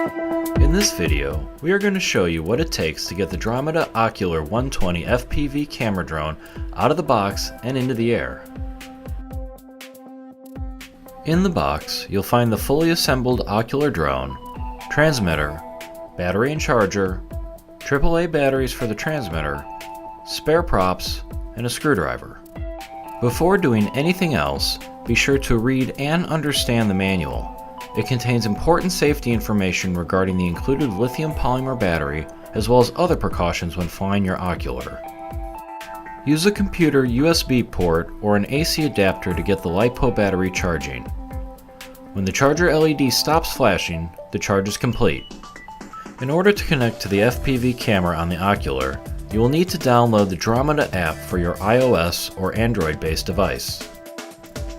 In this video, we are going to show you what it takes to get the Dromida Ocular 120 FPV camera drone out of the box and into the air. In the box, you'll find the fully assembled Ocular drone, transmitter, battery and charger, AAA batteries for the transmitter, spare props, and a screwdriver. Before doing anything else, be sure to read and understand the manual. It contains important safety information regarding the included lithium polymer battery, as well as other precautions when flying your Ocular. Use a computer USB port or an AC adapter to get the LiPo battery charging. When the charger LED stops flashing, the charge is complete. In order to connect to the FPV camera on the Ocular, you will need to download the Dromida app for your iOS or Android-based device.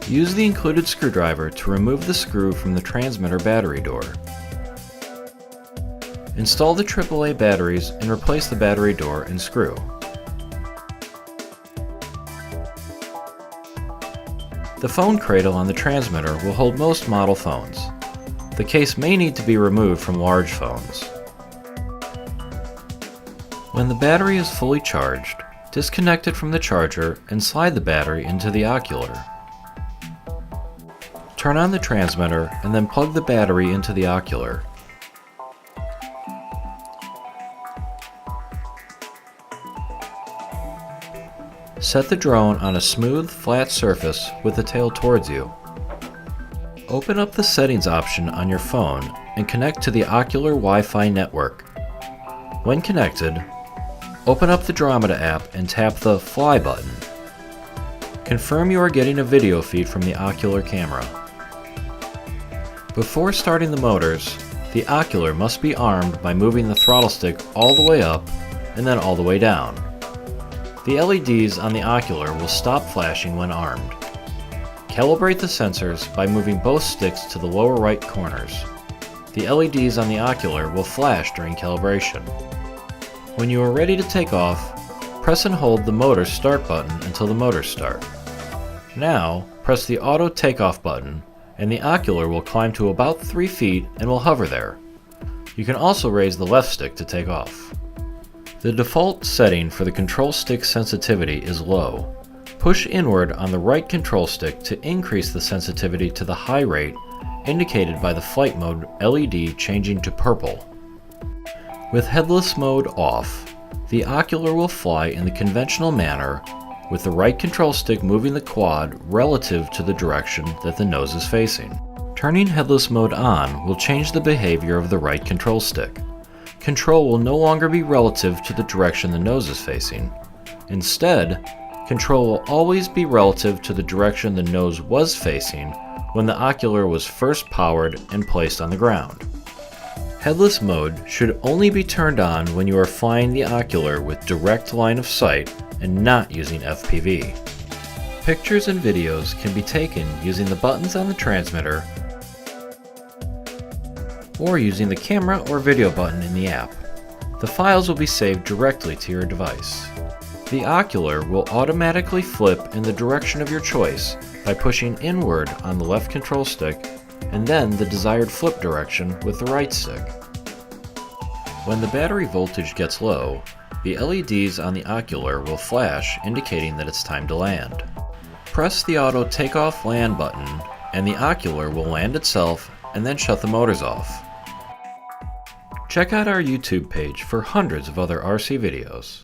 Use the included screwdriver to remove the screw from the transmitter battery door. Install the AAA batteries and replace the battery door and screw. The phone cradle on the transmitter will hold most model phones. The case may need to be removed from large phones. When the battery is fully charged, disconnect it from the charger and slide the battery into the Ocular. Turn on the transmitter and then plug the battery into the Ocular. Set the drone on a smooth, flat surface with the tail towards you. Open up the settings option on your phone and connect to the Ocular Wi-Fi network. When connected, open up the Dromida app and tap the Fly button. Confirm you are getting a video feed from the Ocular camera. Before starting the motors, the Ocular must be armed by moving the throttle stick all the way up and then all the way down. The LEDs on the Ocular will stop flashing when armed. Calibrate the sensors by moving both sticks to the lower right corners. The LEDs on the Ocular will flash during calibration. When you are ready to take off, press and hold the motor start button until the motors start. Now, press the auto takeoff button and the Ocular will climb to about 3 feet and will hover there. You can also raise the left stick to take off. The default setting for the control stick sensitivity is low. Push inward on the right control stick to increase the sensitivity to the high rate indicated by the flight mode LED changing to purple. With headless mode off, the Ocular will fly in the conventional manner with the right control stick moving the quad relative to the direction that the nose is facing. Turning headless mode on will change the behavior of the right control stick. Control will no longer be relative to the direction the nose is facing. Instead, control will always be relative to the direction the nose was facing when the Ocular was first powered and placed on the ground. Headless mode should only be turned on when you are flying the Ocular with direct line of sight and not using FPV. Pictures and videos can be taken using the buttons on the transmitter or using the camera or video button in the app. The files will be saved directly to your device. The Ocular will automatically flip in the direction of your choice by pushing inward on the left control stick and then the desired flip direction with the right stick. When the battery voltage gets low, the LEDs on the Ocular will flash indicating that it's time to land. Press the auto takeoff land button and the Ocular will land itself and then shut the motors off. Check out our YouTube page for hundreds of other RC videos.